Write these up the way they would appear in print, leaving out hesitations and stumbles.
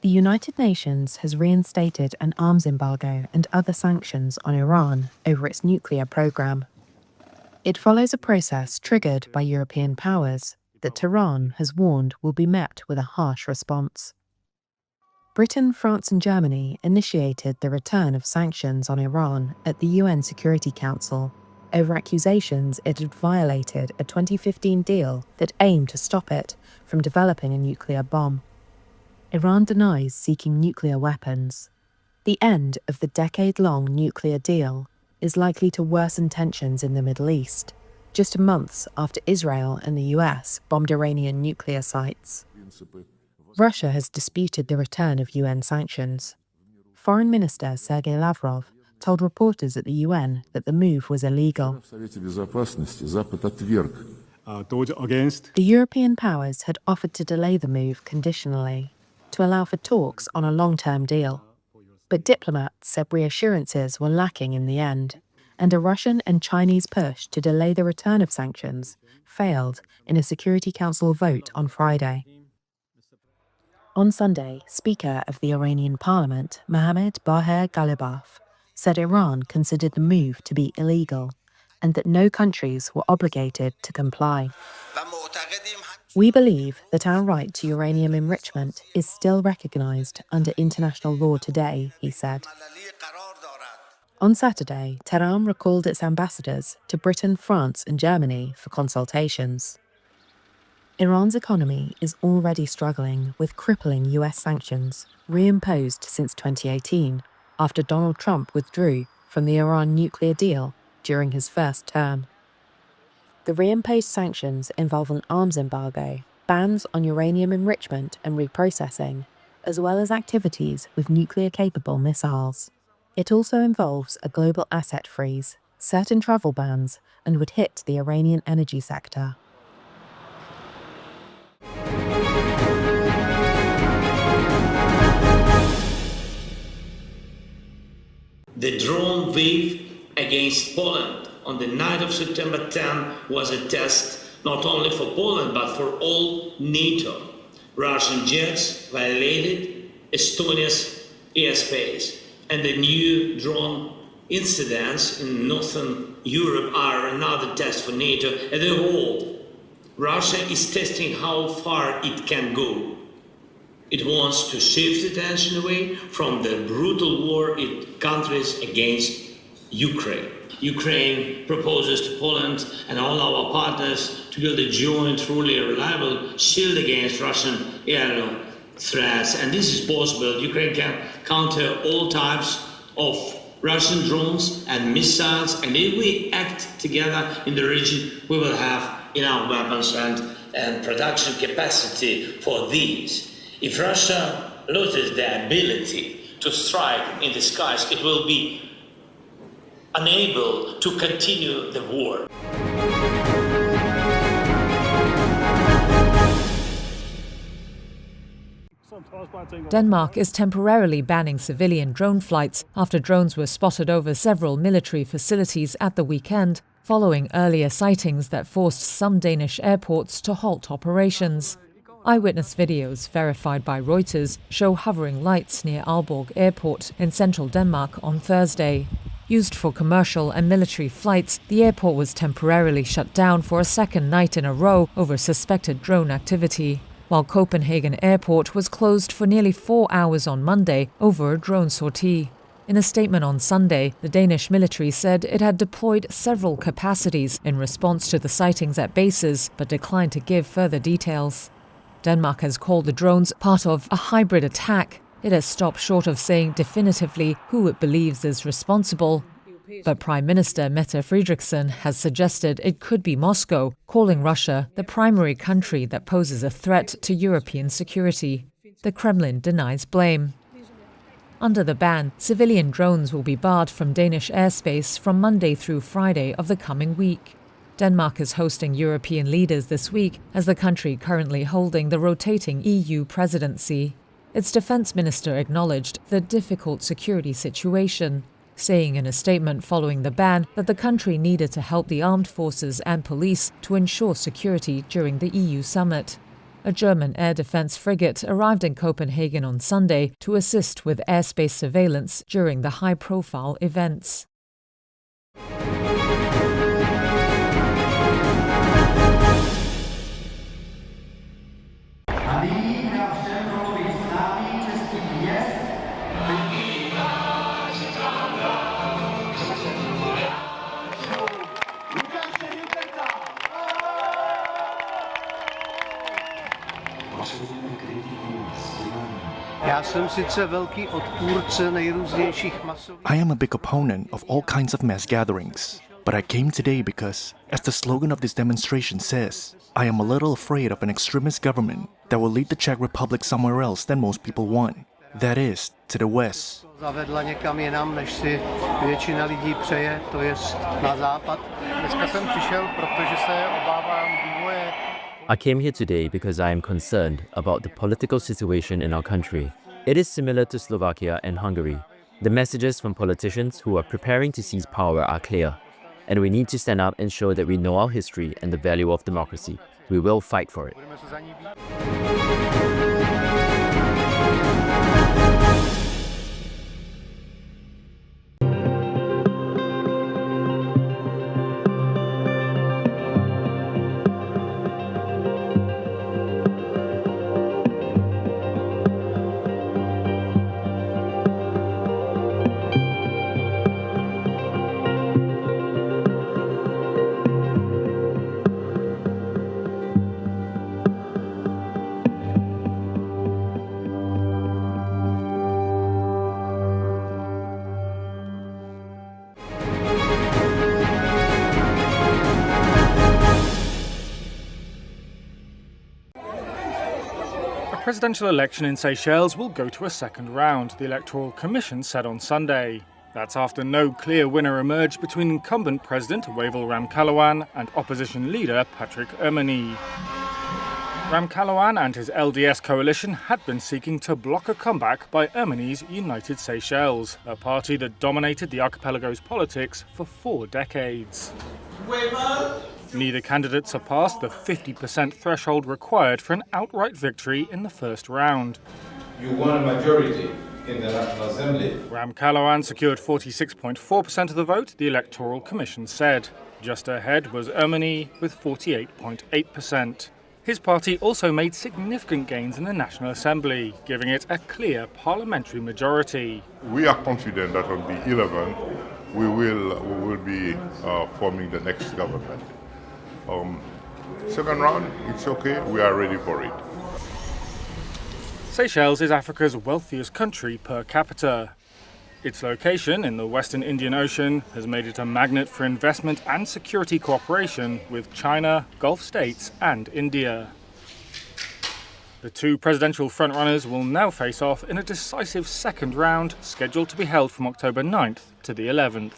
The United Nations has reinstated an arms embargo and other sanctions on Iran over its nuclear program. It follows a process triggered by European powers that Tehran has warned will be met with a harsh response. Britain, France and Germany initiated the return of sanctions on Iran at the UN Security Council over accusations it had violated a 2015 deal that aimed to stop it from developing a nuclear bomb. Iran denies seeking nuclear weapons. The end of the decade-long nuclear deal is likely to worsen tensions in the Middle East, just months after Israel and the US bombed Iranian nuclear sites. Russia has disputed the return of UN sanctions. Foreign Minister Sergei Lavrov told reporters at the UN that the move was illegal. The European powers had offered to delay the move conditionally, to allow for talks on a long-term deal. But diplomats said reassurances were lacking in the end, and a Russian and Chinese push to delay the return of sanctions failed in a Security Council vote on Friday. On Sunday, Speaker of the Iranian Parliament, Mohammad Bagher Ghalibaf, said Iran considered the move to be illegal and that no countries were obligated to comply. We believe that our right to uranium enrichment is still recognized under international law today, he said. On Saturday, Tehran recalled its ambassadors to Britain, France and Germany for consultations. Iran's economy is already struggling with crippling US sanctions, reimposed since 2018, after Donald Trump withdrew from the Iran nuclear deal during his first term. The reimposed sanctions involve an arms embargo, bans on uranium enrichment and reprocessing, as well as activities with nuclear-capable missiles. It also involves a global asset freeze, certain travel bans, and would hit the Iranian energy sector. The drone wave against Poland on the night of September 10 was a test not only for Poland but for all NATO. Russian jets violated Estonia's airspace, and the new drone incidents in northern Europe are another test for NATO as a whole. Russia is testing how far it can go. It wants to shift attention away from the brutal war it countries against Ukraine. Ukraine proposes to Poland and all our partners to build a joint, truly reliable shield against Russian aerial threats. And this is possible. Ukraine can counter all types of Russian drones and missiles. And if we act together in the region, we will have enough weapons and production capacity for these. If Russia loses the ability to strike in the skies, it will be unable to continue the war. Denmark is temporarily banning civilian drone flights after drones were spotted over several military facilities at the weekend, following earlier sightings that forced some Danish airports to halt operations. Eyewitness videos, verified by Reuters, show hovering lights near Aalborg Airport in central Denmark on Thursday. Used for commercial and military flights, the airport was temporarily shut down for a second night in a row over suspected drone activity, while Copenhagen Airport was closed for nearly 4 hours on Monday over a drone sortie. In a statement on Sunday, the Danish military said it had deployed several capacities in response to the sightings at bases, but declined to give further details. Denmark has called the drones part of a hybrid attack. It has stopped short of saying definitively who it believes is responsible. But Prime Minister Mette Frederiksen has suggested it could be Moscow, calling Russia the primary country that poses a threat to European security. The Kremlin denies blame. Under the ban, civilian drones will be barred from Danish airspace from Monday through Friday of the coming week. Denmark is hosting European leaders this week as the country currently holding the rotating EU presidency. Its defense minister acknowledged the difficult security situation, saying in a statement following the ban that the country needed to help the armed forces and police to ensure security during the EU summit. a German air defense frigate arrived in Copenhagen on Sunday to assist with airspace surveillance during the high-profile events. I am a big opponent of all kinds of mass gatherings, but I came today because, as the slogan of this demonstration says, I am a little afraid of an extremist government that will lead the Czech Republic somewhere else than most people want, that is, to the west. I came here today because I am concerned about the political situation in our country. It is similar to Slovakia and Hungary. The messages from politicians who are preparing to seize power are clear, and we need to stand up and show that we know our history and the value of democracy. We will fight for it. The presidential election in Seychelles will go to a second round, the Electoral Commission said on Sunday. That's after no clear winner emerged between incumbent President Wavel Ramkalawan and opposition leader Patrick Ermeni. Ramkalawan and his LDS coalition had been seeking to block a comeback by Ermeni's United Seychelles, a party that dominated the archipelago's politics for 4 decades. Neither candidate surpassed the 50% threshold required for an outright victory in the first round. You won a majority in the National Assembly. Ramkalawan secured 46.4% of the vote, the Electoral Commission said. Just ahead was Ermeni with 48.8%. His party also made significant gains in the National Assembly, giving it a clear parliamentary majority. We are confident that on the 11th we will be forming the next government. Second round, it's okay, we are ready for it. Seychelles is Africa's wealthiest country per capita. Its location in the Western Indian Ocean has made it a magnet for investment and security cooperation with China, Gulf states and India. The two presidential frontrunners will now face off in a decisive second round scheduled to be held from October 9th to the 11th.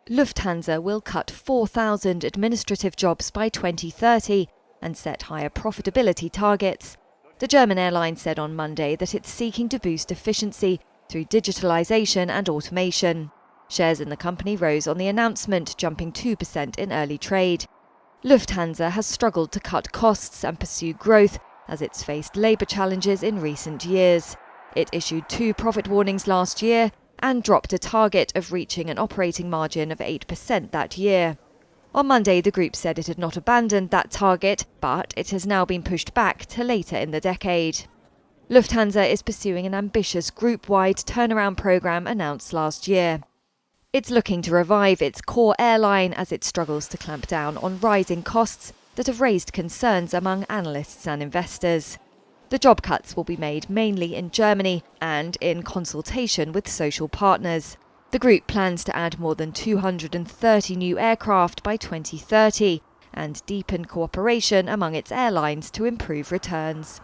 Lufthansa will cut 4,000 administrative jobs by 2030 and set higher profitability targets. The German airline said on Monday that it's seeking to boost efficiency through digitalisation and automation. Shares in the company rose on the announcement, jumping 2% in early trade. Lufthansa has struggled to cut costs and pursue growth as it's faced labour challenges in recent years. It issued 2 profit warnings last year and dropped a target of reaching an operating margin of 8% that year. On Monday, the group said it had not abandoned that target, but it has now been pushed back to later in the decade. Lufthansa is pursuing an ambitious group-wide turnaround programme announced last year. It's looking to revive its core airline as it struggles to clamp down on rising costs that have raised concerns among analysts and investors. The job cuts will be made mainly in Germany and in consultation with social partners. The group plans to add more than 230 new aircraft by 2030 and deepen cooperation among its airlines to improve returns.